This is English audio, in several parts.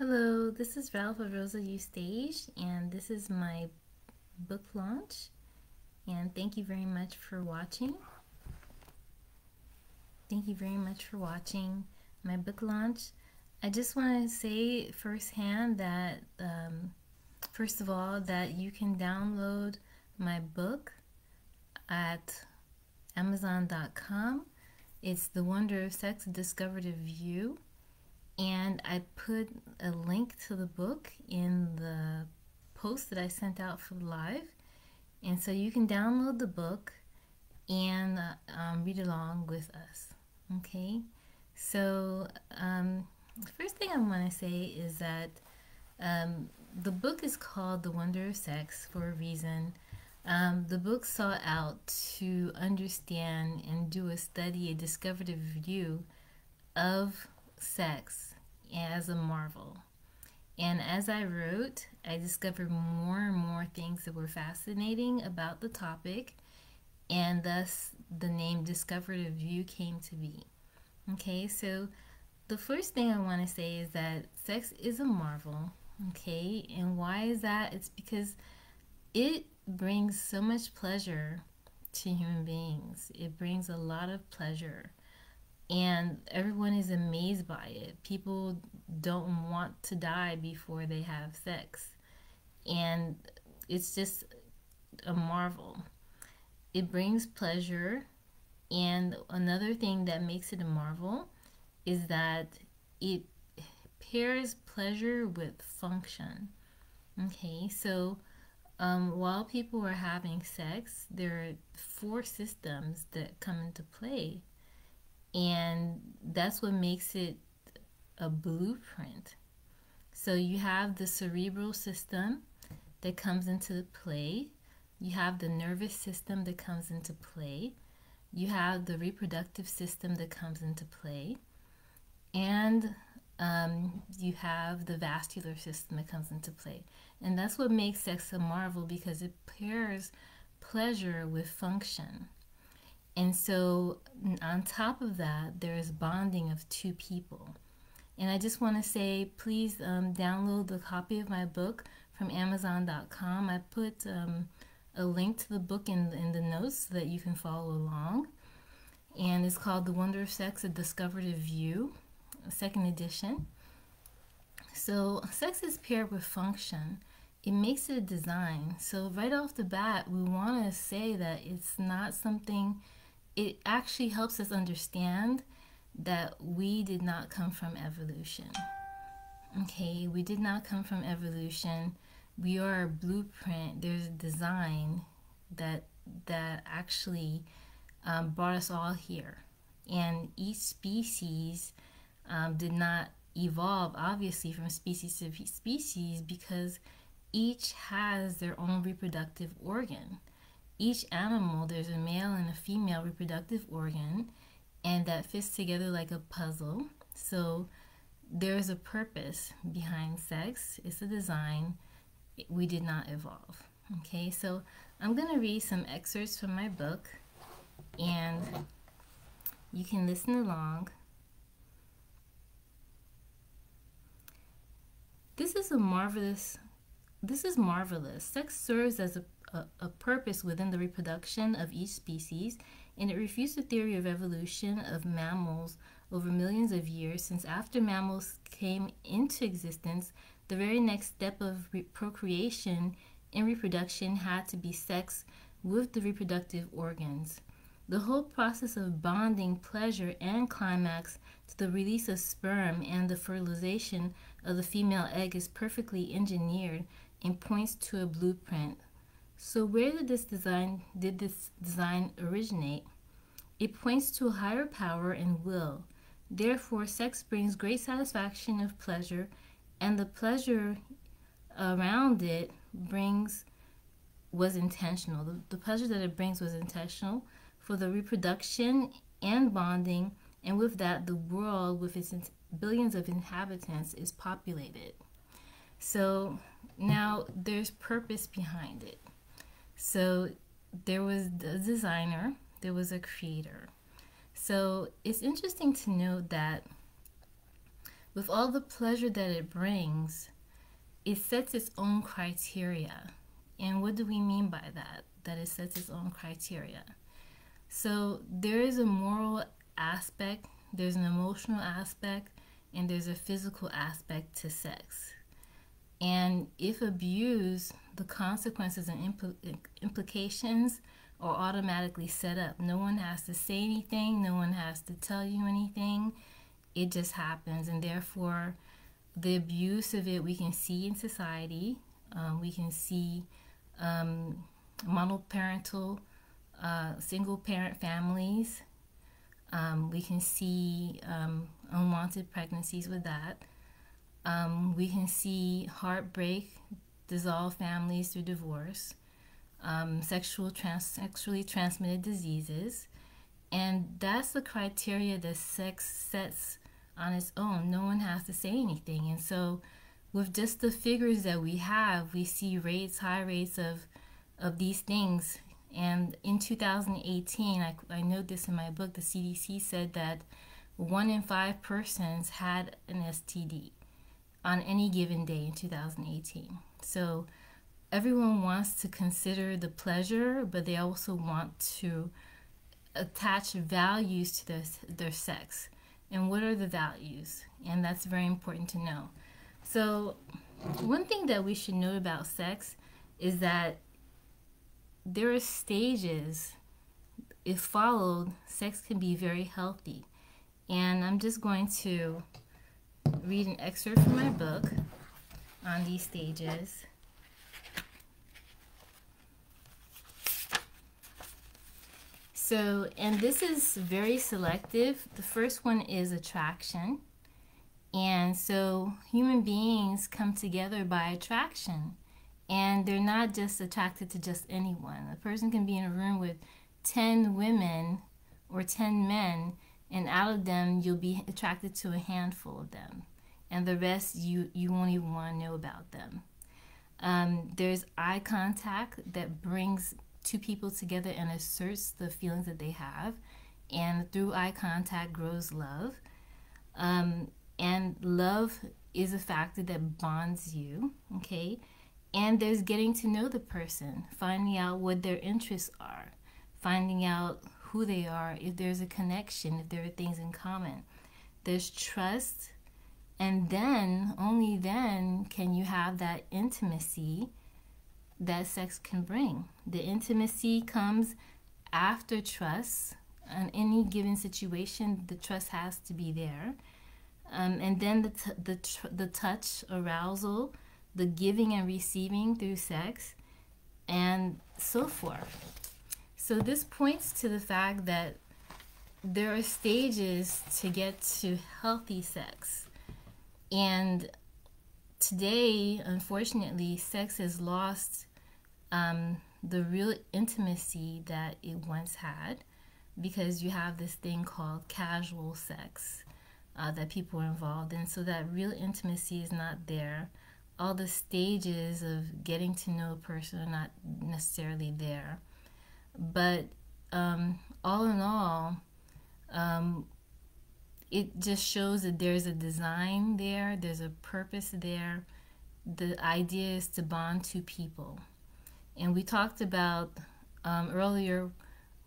Hello, this is Ralpha, Rosa, Eustache, and this is my book launch. And thank you very much for watching. Thank you very much for watching my book launch. I just want to say firsthand that, first of all, that you can download my book at Amazon.com. It's The Wonder of Sex, Discoverative View. And I put a link to the book in the post that I sent out for live. And so you can download the book and read along with us. Okay? So the first thing I want to say is that the book is called The Wonder of Sex for a reason. The book sought out to understand and do a study, a discoverative view of sex as a marvel. And as I wrote, I discovered more and more things that were fascinating about the topic, and thus the name Discoverative View came to be. Okay, so the first thing I want to say is that sex is a marvel. Okay, and why is that? It's because it brings so much pleasure to human beings. It brings a lot of pleasure. And everyone is amazed by it. People don't want to die before they have sex. And it's just a marvel. It brings pleasure. And another thing that makes it a marvel is that it pairs pleasure with function. Okay, so while people are having sex, there are 4 systems that come into play. And that's what makes it a blueprint. So you have the cerebral system that comes into play. You have the nervous system that comes into play. You have the reproductive system that comes into play. And you have the vascular system that comes into play. And that's what makes sex a marvel, because it pairs pleasure with function. And so on top of that, there is bonding of 2 people. And I just want to say, please download the copy of my book from Amazon.com. I put a link to the book in the notes so that you can follow along. And it's called The Wonder of Sex, A Discoverative View, 2nd edition. So sex is paired with function. It makes it a design. So right off the bat, we want to say that it's not something... It actually helps us understand that we did not come from evolution. Okay, we did not come from evolution. We are a blueprint. There's a design that actually brought us all here. And each species did not evolve, obviously, from species to species, because each has their own reproductive organ. Each animal, there's a male and a female reproductive organ, and that fits together like a puzzle. So there's a purpose behind sex. It's a design. We did not evolve. Okay, so I'm going to read some excerpts from my book, and you can listen along. This is marvelous. Sex serves as a purpose within the reproduction of each species, and it refutes the theory of evolution of mammals over millions of years, since after mammals came into existence, the very next step of procreation and reproduction had to be sex with the reproductive organs. The whole process of bonding, pleasure, and climax to the release of sperm and the fertilization of the female egg is perfectly engineered and points to a blueprint. So where did this design originate? It points to a higher power and will. Therefore, sex brings great satisfaction of pleasure, and the pleasure around it was intentional. The pleasure that it brings was intentional for the reproduction and bonding, and with that, the world with its billions of inhabitants is populated. So now there's purpose behind it. So there was a designer, there was a creator. So it's interesting to note that with all the pleasure that it brings, it sets its own criteria. And what do we mean by that? That it sets its own criteria. So there is a moral aspect, there's an emotional aspect, and there's a physical aspect to sex. And if abused, the consequences and implications are automatically set up. No one has to say anything, no one has to tell you anything. It just happens, and therefore the abuse of it we can see in society. We can see monoparental, single parent families. We can see unwanted pregnancies with that. We can see heartbreak, dissolve families through divorce, sexually transmitted diseases. And that's the criteria that sex sets on its own. No one has to say anything. And so with just the figures that we have, we see high rates of these things. And in 2018, I note this in my book, the CDC said that 1 in 5 persons had an STD on any given day in 2018. So everyone wants to consider the pleasure, but they also want to attach values to their sex. And what are the values? And that's very important to know. So one thing that we should know about sex is that there are stages. If followed, sex can be very healthy. And I'm just going to read an excerpt from my book on these stages. So, and this is very selective. The first one is attraction. And so human beings come together by attraction. And they're not just attracted to just anyone. A person can be in a room with 10 women or 10 men, and out of them, you'll be attracted to a handful of them. And the rest, you won't even want to know about them. There's eye contact that brings two people together and asserts the feelings that they have. And through eye contact grows love. And love is a factor that bonds you, okay? And there's getting to know the person, finding out what their interests are, finding out who they are, if there's a connection, if there are things in common. There's trust, and then, only then, can you have that intimacy that sex can bring. The intimacy comes after trust. In any given situation, the trust has to be there. And then the touch, arousal, the giving and receiving through sex, and so forth. So this points to the fact that there are stages to get to healthy sex. And today, unfortunately, sex has lost the real intimacy that it once had, because you have this thing called casual sex that people are involved in. So that real intimacy is not there. All the stages of getting to know a person are not necessarily there. But all in all, it just shows that there's a design there, there's a purpose there. The idea is to bond two people. And we talked about earlier,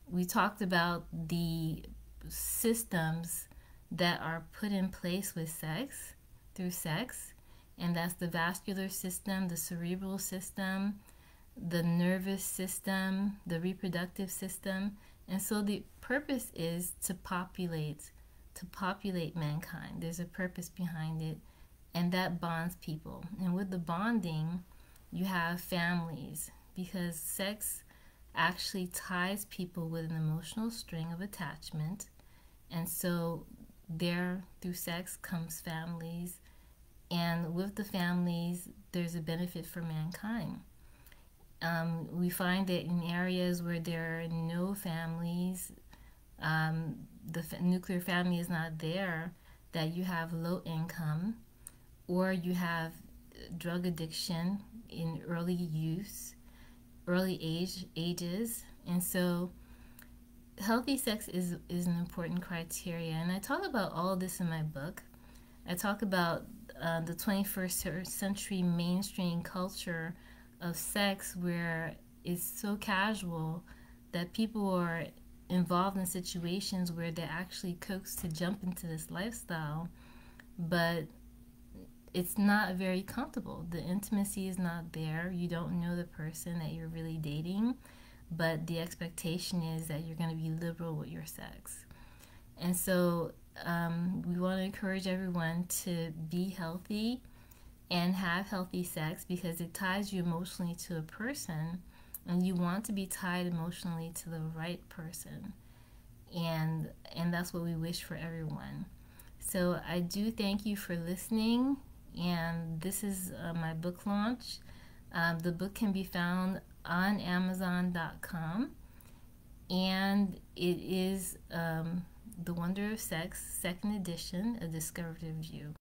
we talked about the systems that are put in place with sex, through sex, and that's the vascular system, the cerebral system, the nervous system, the reproductive system. And so the purpose is to populate mankind. There's a purpose behind it, and that bonds people. And with the bonding, you have families, because sex actually ties people with an emotional string of attachment. And so there, through sex, comes families, and with the families, there's a benefit for mankind. We find that in areas where there are no families, the nuclear family is not there, that you have low income, or you have drug addiction in early ages. And so healthy sex is an important criteria. And I talk about all of this in my book. I talk about the 21st century mainstream culture of sex where it's so casual that people are involved in situations where they're actually coaxed to jump into this lifestyle, but it's not very comfortable. The intimacy is not there. You don't know the person that you're really dating, but the expectation is that you're going to be liberal with your sex. And so we want to encourage everyone to be healthy and have healthy sex because it ties you emotionally to a person, and you want to be tied emotionally to the right person. And that's what we wish for everyone. So I do thank you for listening, and this is my book launch. The book can be found on Amazon.com, and it is The Wonder of Sex, second edition, a Discoverative View.